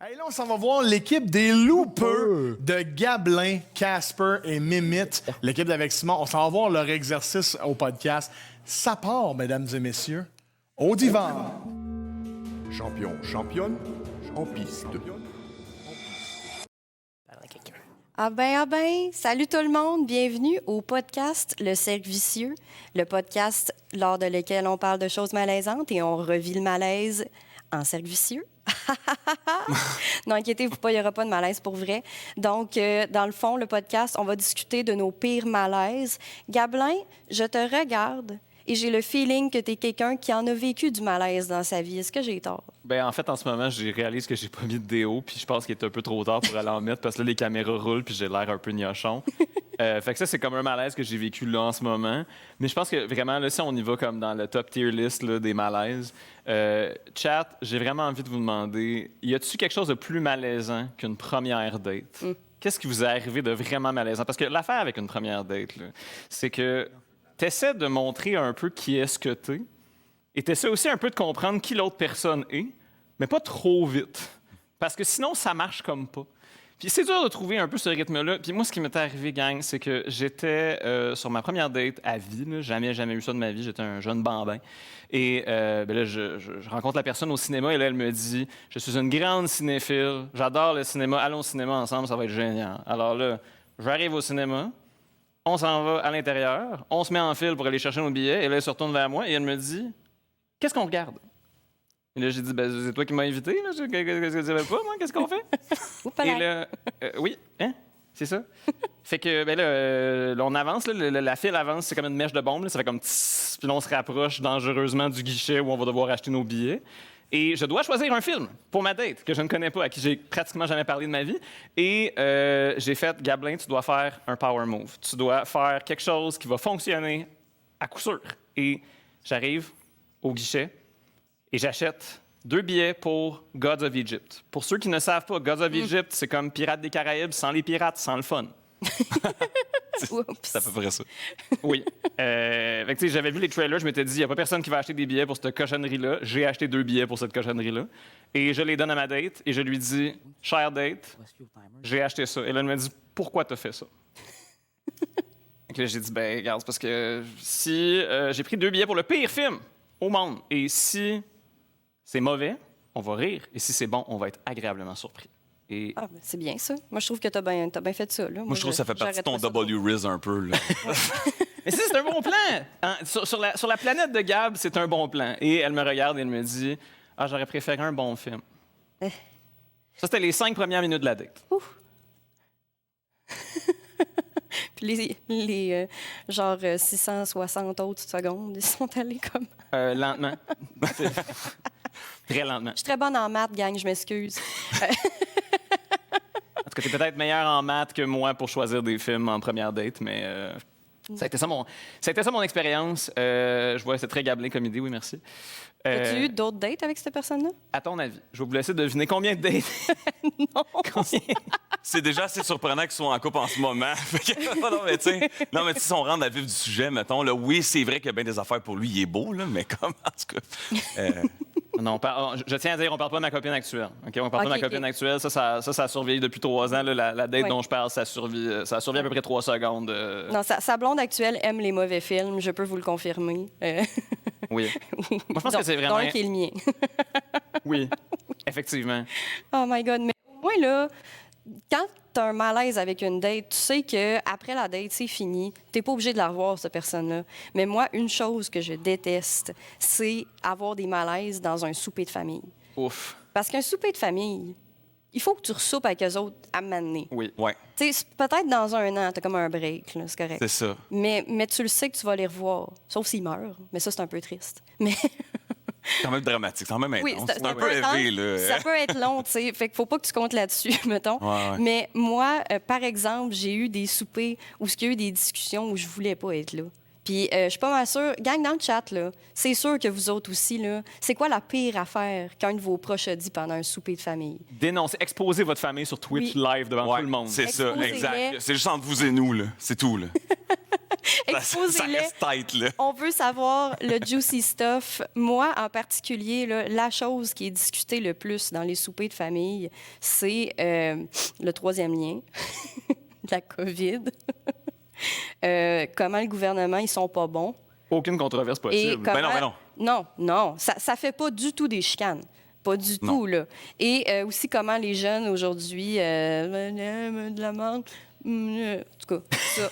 Hey, là, on s'en va voir l'équipe des Loopers de Gabelin, Casper et Mimit. L'équipe d'avec Simon, on s'en va voir leur exercice au podcast. Ça part, mesdames et messieurs, au divan. Champion, championne, en piste. Ah ben, salut tout le monde, bienvenue au podcast Le Cercle Vicieux, le podcast lors de lequel on parle de choses malaisantes et on revit le malaise en cercle vicieux. Non, inquiétez-vous pas, il n'y aura pas de malaise pour vrai. Donc, dans le fond, le podcast, on va discuter de nos pires malaises. Gabelin, je te regarde et j'ai le feeling que tu es quelqu'un qui en a vécu du malaise dans sa vie. Est-ce que j'ai tort? Ben en fait, en ce moment, j'ai réalisé que j'ai pas mis de déo, puis je pense qu'il est un peu trop tard pour aller en mettre, parce que là, les caméras roulent, puis j'ai l'air un peu gnochon. Fait que ça, c'est comme un malaise que j'ai vécu là en ce moment. Mais je pense que vraiment, là, si on y va comme dans le top tier list là, des malaises, chat, j'ai vraiment envie de vous demander, y a-t-il quelque chose de plus malaisant qu'une première date? Qu'est-ce qui vous est arrivé de vraiment malaisant? Parce que l'affaire avec une première date, là, c'est que tu essaies de montrer un peu qui est-ce que tu es, et tu essaies aussi un peu de comprendre qui l'autre personne est, mais pas trop vite. Parce que sinon, ça marche comme pas. Puis c'est dur de trouver un peu ce rythme-là. Puis moi, ce qui m'était arrivé, gang, c'est que j'étais sur ma première date à vie. Là. Jamais eu ça de ma vie. J'étais un jeune bambin. Et ben là, je rencontre la personne au cinéma et là, elle me dit « Je suis une grande cinéphile. J'adore le cinéma. Allons au cinéma ensemble, ça va être génial. » Alors là, j'arrive au cinéma. On s'en va à l'intérieur. On se met en file pour aller chercher nos billets. Et là, elle se retourne vers moi et elle me dit « Qu'est-ce qu'on regarde? » Et là, j'ai dit, ben, c'est toi qui m'as invité. Là. Qu'est-ce que tu savais pas, moi? Qu'est-ce qu'on fait? Et là, oui, hein? C'est ça. Fait que, ben là, on avance. Là, la file avance, c'est comme une mèche de bombe. Là. Ça fait comme tss, puis là, on se rapproche dangereusement du guichet où on va devoir acheter nos billets. Et je dois choisir un film pour ma date, que je ne connais pas, à qui j'ai pratiquement jamais parlé de ma vie. Et j'ai fait, Gabelin, tu dois faire un power move. Tu dois faire quelque chose qui va fonctionner à coup sûr. Et j'arrive au guichet. Et j'achète 2 billets pour Gods of Egypt. Pour ceux qui ne savent pas, Gods of Egypt, c'est comme Pirates des Caraïbes sans les pirates, sans le fun. C'est à peu près ça. Oui. Fait que, j'avais vu les trailers, je m'étais dit, il n'y a pas personne qui va acheter des billets pour cette cochonnerie-là. J'ai acheté 2 billets pour cette cochonnerie-là. Et je les donne à ma date et je lui dis, chère date, j'ai acheté ça. Et là, elle me dit, pourquoi t'as fait ça? Et là, j'ai dit, ben, regarde, c'est parce que si j'ai pris 2 billets pour le pire film au monde, et si c'est mauvais, on va rire. Et si c'est bon, on va être agréablement surpris. Et... Ah, ben, c'est bien ça. Moi, je trouve que t'as bien fait ça. Là. Moi, je trouve que ça fait partie de ton W-Riz un peu. Là. Mais si, c'est un bon plan! Hein? Sur la planète de Gab, c'est un bon plan. Et elle me regarde et elle me dit « Ah, j'aurais préféré un bon film. » Ça, c'était les 5 premières minutes de la date. Ouf! Puis les genre 660 autres secondes, ils sont allés comme... Lentement. Très lentement. Je suis très bonne en maths, gang, je m'excuse. En tout cas, t'es peut-être meilleur en maths que moi pour choisir des films en première date, mais ça a été ça mon expérience. Je vois, c'est très Gabelin comme idée, oui, merci. As-tu eu d'autres dates avec cette personne-là? À ton avis, je vais vous laisser deviner combien de dates? Non. Combien? C'est déjà assez surprenant qu'ils soient en couple en ce moment. non, mais tu sais, si on rentre dans le vif du sujet, mettons, là, oui, c'est vrai qu'il y a bien des affaires pour lui, il est beau, là, mais comme, en tout cas... Non, je tiens à dire, on parle pas de ma copine actuelle. Okay? On parle pas de ma copine actuelle. Ça a survécu depuis 3 ans. Là, la date dont je parle, ça a survécu à peu près 3 secondes. Non, sa blonde actuelle aime les mauvais films, je peux vous le confirmer. Oui. Moi, je pense que c'est vraiment... Donc, qui est le mien. Oui, effectivement. Oh my God. Mais moi, là, quand tu as un malaise avec une date, tu sais qu'après la date, c'est fini. Tu n'es pas obligé de la revoir, cette personne-là. Mais moi, une chose que je déteste, c'est avoir des malaises dans un souper de famille. Ouf. Parce qu'un souper de famille, il faut que tu ressoupes avec eux autres à m'amener. Oui. Ouais, Tu sais, peut-être dans un an, tu as comme un break, là, c'est correct. c'est ça. Mais tu le sais que tu vas les revoir, sauf s'ils meurent. Mais ça, c'est un peu triste. Mais... C'est quand même dramatique, c'est quand même intense. Oui, c'est un peu élevé, là. Ça peut être long, tu sais. Fait qu'il faut pas que tu comptes là-dessus, mettons. Ouais. Mais moi, par exemple, j'ai eu des soupers où il y a eu des discussions où je voulais pas être là. Puis je suis pas mal sûre, gang dans le chat, là, c'est sûr que vous autres aussi, là, c'est quoi la pire affaire qu'un de vos proches a dit pendant un souper de famille? Dénoncez, exposez votre famille sur Twitch Oui. live devant Ouais, tout le monde. c'est ça, Exposez-les. exact. C'est juste entre vous et nous, là. C'est tout, là. Ça Exposez-les. reste tête, là. On veut savoir le juicy stuff. Moi, en particulier, là, la chose qui est discutée le plus dans les soupers de famille, c'est le troisième lien, la COVID. Comment le gouvernement, ils sont pas bons. Aucune controverse Et possible. comment... Ben non. Non, ça fait pas du tout des chicanes. Pas du tout, là. Et aussi comment les jeunes, aujourd'hui, de la merde... En tout cas, ça.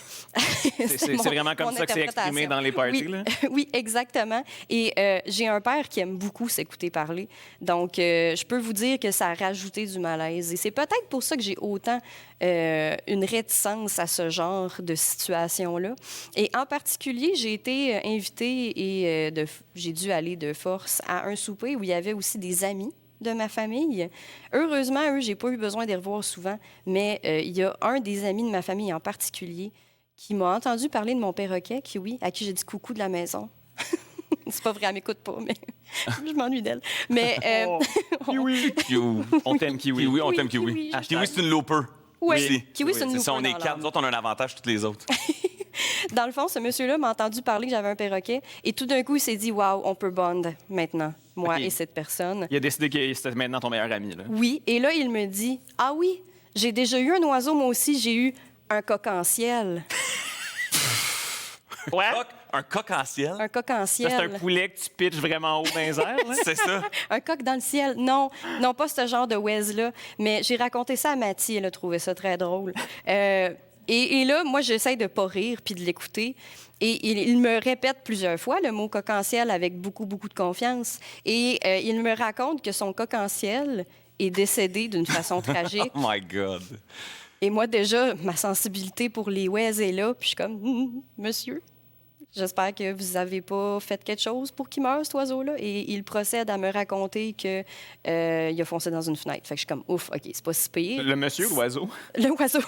C'est vraiment comme mon ça que c'est exprimé interprétation. dans les parties, Oui, là? oui, exactement. Et j'ai un père qui aime beaucoup s'écouter parler. Donc, je peux vous dire que ça a rajouté du malaise. Et c'est peut-être pour ça que j'ai autant une réticence à ce genre de situation-là. Et en particulier, j'ai été invitée et j'ai dû aller de force à un souper où il y avait aussi des amis de ma famille. Heureusement, eux, j'ai pas eu besoin de les revoir souvent, mais il y a un des amis de ma famille en particulier qui m'a entendu parler de mon perroquet, Kiwi, à qui j'ai dit coucou de la maison. C'est pas vrai, elle m'écoute pas, mais je m'ennuie d'elle. Mais Kiwi! On t'aime, Kiwi. Kiwi, on Oui, t'aime Kiwi. Kiwi. Kiwi, c'est une looper. Oui, aussi. Kiwi, c'est une ça, on looper est dans quatre. l'âme. Nous autres, on a un avantage sur toutes les autres. dans le fond, ce monsieur-là m'a entendu parler que j'avais un perroquet et tout d'un coup, il s'est dit « Wow, on peut bond maintenant, moi OK. et cette personne. » Il a décidé que c'était maintenant ton meilleur ami, là. Oui, et là, il me dit « Ah oui, j'ai déjà eu un oiseau, moi aussi, j'ai eu un coq en ciel. Ouais? Un coq en ciel. Un coq en Ça, ciel. c'est un poulet que tu pitches vraiment haut dans les airs, là? C'est ça. Un coq dans le ciel. Non, non, pas ce genre de whiz-là. Mais j'ai raconté ça à Mathie, elle a trouvé ça très drôle. Et là, moi, j'essaie de pas rire puis de l'écouter. Et il me répète plusieurs fois le mot coq en ciel avec beaucoup, beaucoup de confiance. Et il me raconte que son coq en ciel est décédé d'une façon tragique. Oh my God. Et moi, déjà, ma sensibilité pour les whiz est là. Puis je suis comme, monsieur, j'espère que vous n'avez pas fait quelque chose pour qu'il meure, cet oiseau-là. Et il procède à me raconter qu'il a foncé dans une fenêtre. Fait que je suis comme, ouf, OK, c'est pas si pire. Le monsieur ou l'oiseau? Le oiseau.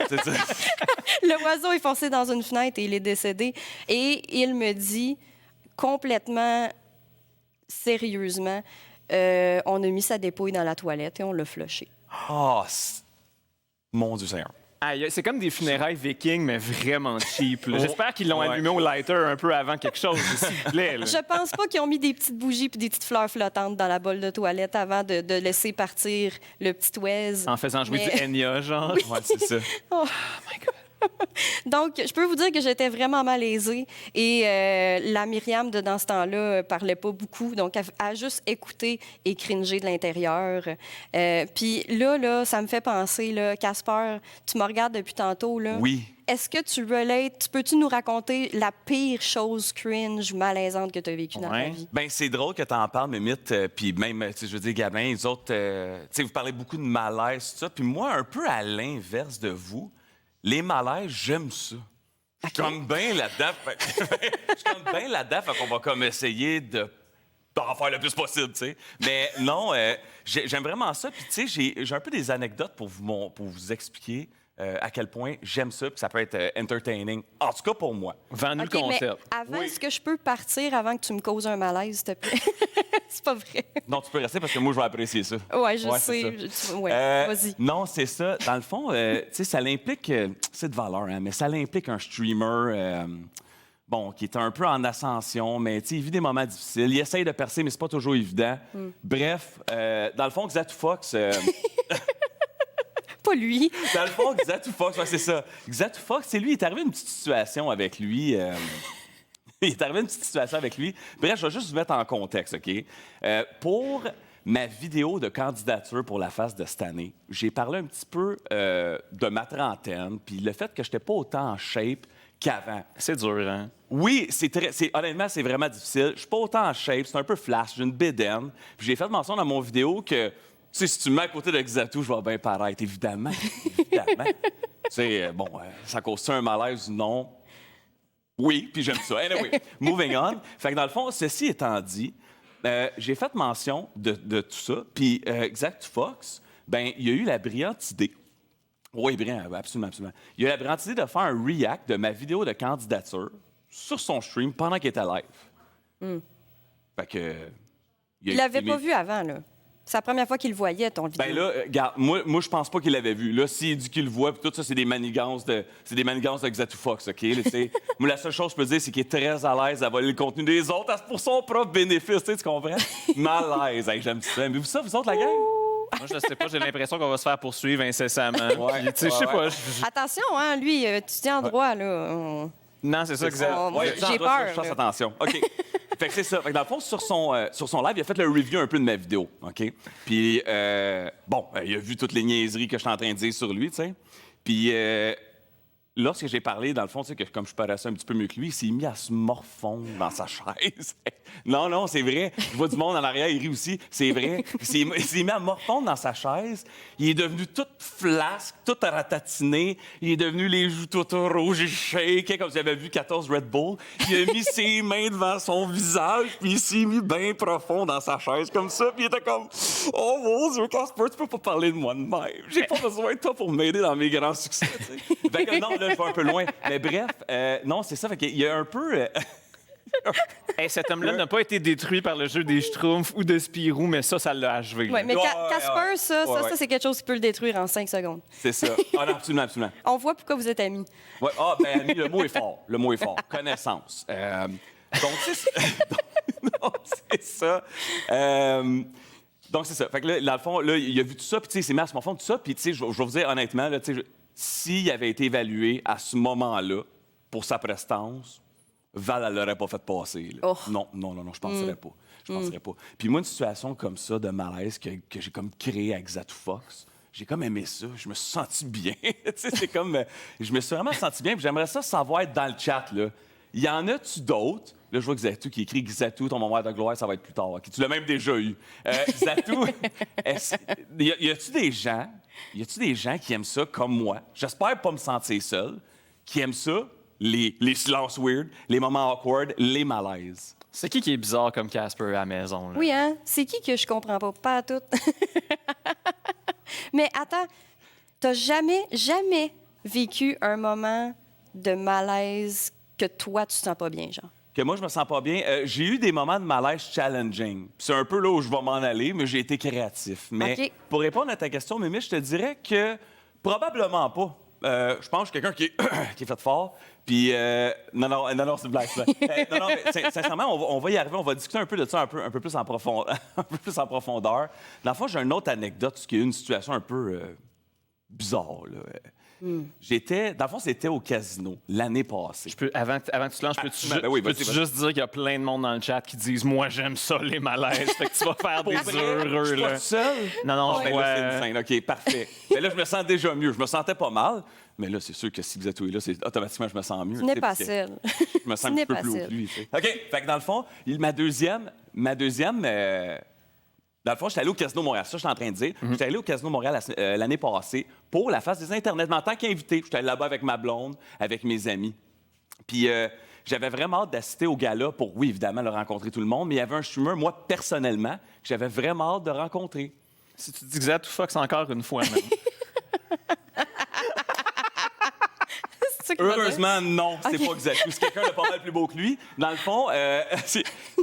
C'est ça. Le oiseau est foncé dans une fenêtre et il est décédé. Et il me dit complètement sérieusement, on a mis sa dépouille dans la toilette et on l'a flushé. Oh, mon Dieu Seigneur. Aïe, c'est comme des funérailles vikings, mais vraiment cheap, là. Oh, J'espère qu'ils l'ont ouais. allumé au lighter un peu avant quelque chose, s'il vous plaît, là. Je pense pas qu'ils ont mis des petites bougies puis des petites fleurs flottantes dans la bolle de toilette avant de laisser partir le petit oise. En faisant jouer Mais- du Enya, genre. Ouais, c'est ça. Oh my God. Donc, je peux vous dire que j'étais vraiment malaisée et la Myriam, dans ce temps-là, parlait pas beaucoup. Donc, elle a juste écouté et cringé de l'intérieur. Puis là, ça me fait penser, là, Casper, tu me regardes depuis tantôt, là. Oui. Est-ce que peux-tu nous raconter la pire chose cringe, malaisante que tu as vécue dans ta Ouais. vie? Ben c'est drôle que tu en parles, Mimite, puis même, tu sais, je veux dire, Gabin, les autres, tu sais, vous parlez beaucoup de malaise, tout ça, puis moi, un peu à l'inverse de vous, les malaises, j'aime ça. Je suis comme bien là-dedans. Je suis comme bien là-dedans, fait qu'on va comme essayer d'en faire le plus possible, tu sais. Mais non, j'aime vraiment ça, puis tu sais, j'ai un peu des anecdotes pour vous expliquer à quel point j'aime ça, puis ça peut être entertaining, en tout cas pour moi. Vends-nous OK, le mais concept. avant, Oui. est-ce que je peux partir avant que tu me causes un malaise, s'il te plaît? C'est pas vrai. Non, tu peux rester parce que moi, je vais apprécier ça. Ouais, je Ouais, sais. c'est ça. Ouais, vas-y. Non, c'est ça. Dans le fond, tu sais, ça l'implique... c'est de valeur, hein, mais ça l'implique un streamer... bon, qui est un peu en ascension, mais tu sais, il vit des moments difficiles. Il essaye de percer, mais c'est pas toujours évident. Bref, dans le fond, Xatu Fox... Pas lui. dans le fond, Xatu Fox, ouais, c'est ça. Xatu Fox, c'est lui, il est arrivé une petite situation avec lui. Il est arrivé une petite situation avec lui. Bref, je vais juste vous mettre en contexte, OK? Pour ma vidéo de candidature pour la face de cette année, j'ai parlé un petit peu de ma trentaine, puis le fait que je n'étais pas autant en shape qu'avant. C'est dur, hein? Oui, honnêtement, c'est vraiment difficile. Je suis pas autant en shape, c'est un peu flash, j'ai une bédaine. Puis j'ai fait mention dans mon vidéo que, tu sais, si tu me mets à côté de Xatu, je vais bien paraître, évidemment. Évidemment. Tu sais, bon, ça cause-tu un malaise ou non? Oui, puis j'aime ça. Anyway, moving on. Fait que dans le fond, ceci étant dit, j'ai fait mention de tout ça. Puis Xatu Fox, ben il a eu la brillante idée. Oui, brillant, absolument, absolument. Il a eu la brillante idée de faire un react de ma vidéo de candidature sur son stream pendant qu'il était live. Fait que... Il l'avait pas vu avant, là. C'est la première fois qu'il le voyait, ton vidéo. Ben là, regarde, moi je pense pas qu'il l'avait vu. Là, s'il dit qu'il le voit, puis tout ça, c'est des manigances de Xatu Fox, OK? Là, moi, la seule chose que je peux dire, c'est qu'il est très à l'aise à voler le contenu des autres pour son propre bénéfice, tu comprends? Malaise, hey, j'aime ça. Mais vous autres, la gang? Moi, je sais pas, j'ai l'impression qu'on va se faire poursuivre incessamment. Ouais, Puis, tu sais, je sais pas. Attention, hein, lui, étudiant en droit, là. Non, c'est ça, exact. Ouais, J'ai peur. Je fasse là. attention. OK. Fait que c'est ça. Fait que dans le fond, sur son live, il a fait le review un peu de ma vidéo. OK? Puis, il a vu toutes les niaiseries que je suis en train de dire sur lui, tu sais. Puis, lorsque j'ai parlé, dans le fond, tu sais, que comme je paraissais un petit peu mieux que lui, il s'est mis à se morfondre dans sa chaise. Non, c'est vrai. Je vois du monde en arrière, il rit aussi. C'est vrai. Il s'est mis à morfondre dans sa chaise. Il est devenu tout flasque, tout ratatiné. Il est devenu les joues toutes rouges et shake, comme si j'avais vu 14 Red Bull. Il a mis ses mains devant son visage, puis il s'est mis bien profond dans sa chaise, comme ça. Puis il était comme « Oh mon Dieu, Casper, tu peux pas parler de moi de même. J'ai pas besoin de toi pour m'aider dans mes grands succès. » Fait que non, là, je vais un peu loin. Mais bref, non, c'est ça. Fait qu'il y a un peu... Hey, cet homme-là n'a pas été détruit par le jeu des Schtroumpfs ou de Spirou, mais ça l'a achevé. Oui, mais Ouais, Casper, ça, c'est quelque chose qui peut le détruire en 5 secondes. C'est ça. Ah non, absolument, absolument. On voit pourquoi vous êtes amis. Ouais, ami, le mot est fort. Le mot est fort. Connaissance. Donc, c'est ça. Donc, c'est ça. Fait que là, dans le fond, là, il a vu tout ça, puis tu sais, il s'est mis à se morfondre, tout ça. Puis, tu sais, je vais vous dire honnêtement, là, tu sais, s'il avait été évalué à ce moment-là pour sa prestance, Val, elle l'aurait pas fait passer. Là. Oh. Non, je penserais pas. Je penserais pas. Puis moi, une situation comme ça de malaise que j'ai comme créé avec Xatu Fox, j'ai comme aimé ça. Je me suis senti bien. Tu sais, c'est comme... je me suis vraiment senti bien. Puis j'aimerais ça savoir être dans le chat, là. Y en a-tu d'autres? Là, je vois Xatu qui écrit Xatu, ton moment de gloire, ça va être plus tard. Okay, tu l'as même déjà eu. Xatu, y a-tu des gens qui aiment ça comme moi? J'espère pas me sentir seul. Qui aiment ça? Les silences weird, les moments awkward, les malaises. C'est qui est bizarre comme Casper à la maison? Là? Oui, hein? C'est qui que je comprends pas? Pas à tout. Mais attends, t'as jamais vécu un moment de malaise que toi, tu te sens pas bien, genre? Que moi, je me sens pas bien. J'ai eu des moments de malaise challenging. C'est un peu là où je vais m'en aller, mais j'ai été créatif. Mais OK. pour répondre à ta question, Mimi, je te dirais que probablement pas. Je pense que je suis quelqu'un qui est fait fort. Puis, non, c'est une blague, ça. Non, mais sincèrement, on va y arriver. On va discuter un peu de ça un peu plus en profondeur. Un peu plus en profondeur. Dans le fond, j'ai une autre anecdote, qui est une situation un peu bizarre, là. Dans le fond, c'était au casino l'année passée. Avant que tu te lances, peux-tu vas-y. juste dire qu'il y a plein de monde dans le chat qui disent « Moi, j'aime ça, les malaises. » Fait que tu vas faire des heureux, Je suis là. pas tout seul? Non, je Ben vois... là, c'est une scène. OK, parfait. Mais là, je me sens déjà mieux. Je me sentais pas mal. Mais là, c'est sûr que si Xatu est là, automatiquement, je me sens mieux. Tu n'es sais, pas parce que seul. Je me sens un petit peu plus haut que lui. Tu sais. OK, fait que dans le fond, ma deuxième dans le fond, j'étais allé au Casino Montréal. Ça, je suis en train de dire. J'étais allé au Casino Montréal l'année passée pour la phase des Internets. Mais en tant qu'invité, j'étais allé là-bas avec ma blonde, avec mes amis. Puis j'avais vraiment hâte d'assister au gala pour, oui, évidemment, le rencontrer tout le monde. Mais il y avait un streamer, moi, personnellement, que j'avais vraiment hâte de rencontrer. Si tu dis Xatu Fox encore une fois, même. Heureusement, non, c'est pas Xatu. C'est quelqu'un de pas mal plus beau que lui. Dans le fond,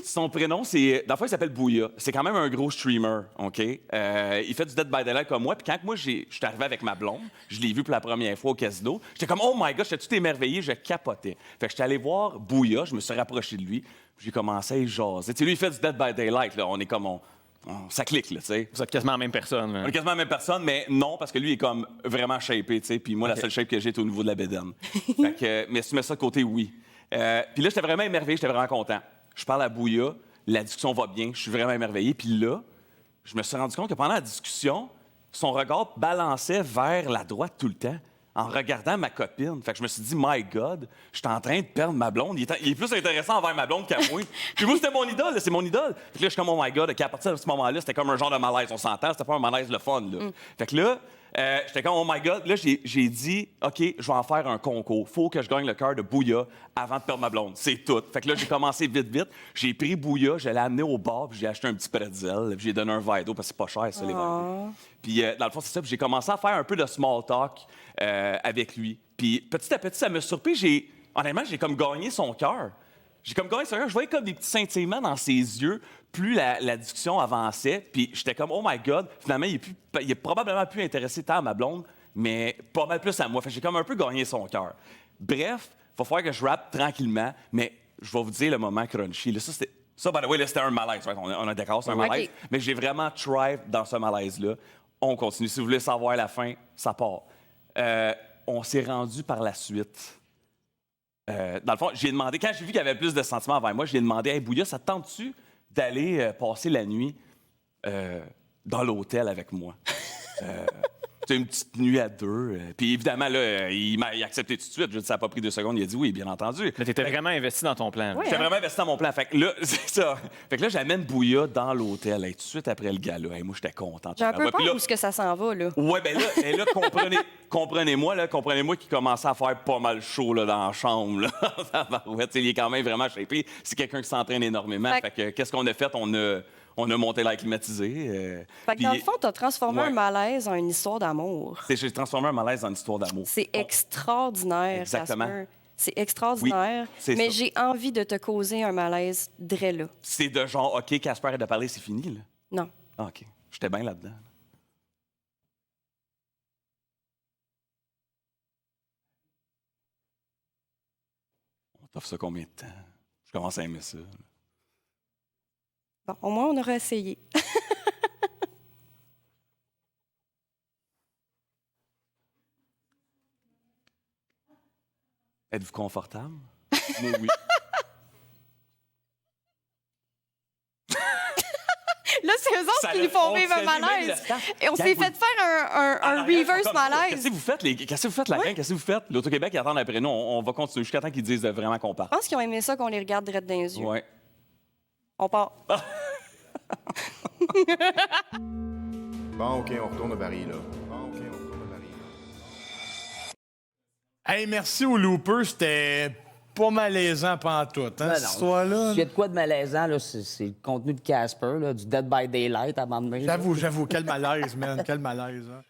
son prénom, dans le fond, il s'appelle Bouya. C'est quand même un gros streamer, OK? Il fait du Dead by Daylight comme moi. Puis quand moi, je suis arrivé avec ma blonde, je l'ai vu pour la première fois au casino, j'étais comme, oh my God, j'étais tout émerveillé, je capotais. Fait que j'étais allé voir Bouya, je me suis rapproché de lui, puis j'ai commencé à y jaser. Tu sais, lui, il fait du Dead by Daylight, là. On est comme, ça clique, là, tu sais. Vous êtes quasiment la même personne. On est quasiment la même personne, mais non, parce que lui, il est comme vraiment shapé, tu sais. Puis moi, la seule shape que j'ai est au niveau de la bédaine. Fait que, mais si tu mets ça de côté, oui. Puis là, j'étais vraiment émerveillé, j'étais vraiment content. Je parle à Bouya, la discussion va bien, je suis vraiment émerveillé. Puis là, je me suis rendu compte que pendant la discussion, son regard balançait vers la droite tout le temps en regardant ma copine. Fait que je me suis dit, my God, je suis en train de perdre ma blonde. Il est plus intéressant envers ma blonde qu'à moi. Puis moi, c'était mon idole, là, c'est mon idole. Fait que là, je suis comme, oh my God, à partir de ce moment-là, c'était comme un genre de malaise. On s'entend, c'était pas un malaise le fun, là. Fait que là, j'étais comme, oh my God. Là, j'ai dit, OK, je vais en faire un concours. Faut que je gagne le cœur de Bouya avant de perdre ma blonde. C'est tout. Fait que là, j'ai commencé vite. J'ai pris Bouya, je l'ai amené au bar, puis j'ai acheté un petit pretzel, puis j'ai donné un verre d'eau, parce que c'est pas cher, ça, les verres d'eau. Puis dans le fond, c'est ça. Puis j'ai commencé à faire un peu de small talk avec lui. Puis petit à petit, ça m'a surpris. honnêtement, j'ai comme gagné son cœur. J'ai comme gagné son cœur. Je voyais comme des petits scintillements dans ses yeux plus la discussion avançait. Puis j'étais comme, oh my God. Finalement, il est probablement plus intéressé tant à ma blonde, mais pas mal plus à moi. Fait que j'ai comme un peu gagné son cœur. Bref, il va falloir que je rappe tranquillement, mais je vais vous dire le moment crunchy. Là, ça, by the way, là, c'était un malaise. Right? On a d'accord, c'est un malaise. OK. Mais j'ai vraiment thrive dans ce malaise-là. On continue. Si vous voulez savoir la fin, ça part. On s'est rendu par la suite. Dans le fond, j'ai demandé, quand j'ai vu qu'il y avait plus de sentiments envers moi, j'ai demandé, hey, Bouya, ça te tente-tu d'aller passer la nuit dans l'hôtel avec moi? C'est une petite nuit à deux. Puis évidemment, là, il a accepté tout de suite. Ça n'a pas pris 2 secondes. Il a dit oui, bien entendu. Mais t'étais vraiment investi dans ton plan. là. J'étais vraiment investi dans mon plan. Fait que là, c'est ça. Fait que là, j'amène Bouya dans l'hôtel. Hey, tout de suite après le gala. Hey, moi, j'étais content. J'ai un peu Puis peur là- où est-ce que ça s'en va, là. Ouais, ben là, comprenez-moi qui commençait à faire pas mal chaud là, dans la chambre. Là. Tabarouette, il est quand même vraiment shapé. C'est quelqu'un qui s'entraîne énormément. Fait Fait que qu'est-ce qu'on a fait? On a monté l'air climatisé. Fait que dans le fond, tu as transformé Ouais. un malaise en une histoire d'amour. J'ai transformé un malaise en une histoire d'amour. C'est extraordinaire. Exactement. Casper. C'est extraordinaire. Oui, c'est mais ça. j'ai envie de te causer un malaise dre là. C'est de genre, OK, Casper arrête de parler, c'est fini, là. Non. Ah, OK. J'étais bien là-dedans. On t'offre ça combien de temps? Je commence à aimer ça. Bon, au moins, on aura essayé. Êtes-vous confortable? Moi, oui. Là, c'est eux autres Ça qui le- nous font on vivre un le faisait, même malaise. le staff. Et on Gang, s'est vous- fait faire un En arrière, reverse comme ça. malaise. Qu'est-ce que vous faites, Qu'est-ce que vous faites, la gang? Qu'est-ce que vous faites? L'Auto-Québec, ils attendent après nous. On va continuer jusqu'à temps qu'ils disent vraiment qu'on part. Je pense qu'ils ont aimé ça qu'on les regarde direct dans les yeux. Ouais. On part. Bon, OK, on retourne au baril, là. Bon, OK, on retourne au baril, là. Hey, merci au Looper. C'était pas malaisant pantoute, hein, Ben cette non. histoire-là. S'il y a de quoi de malaisant, là, c'est le contenu de Casper, là, du Dead by Daylight à un moment donné. là. J'avoue, quel malaise, man, quel malaise. Hein.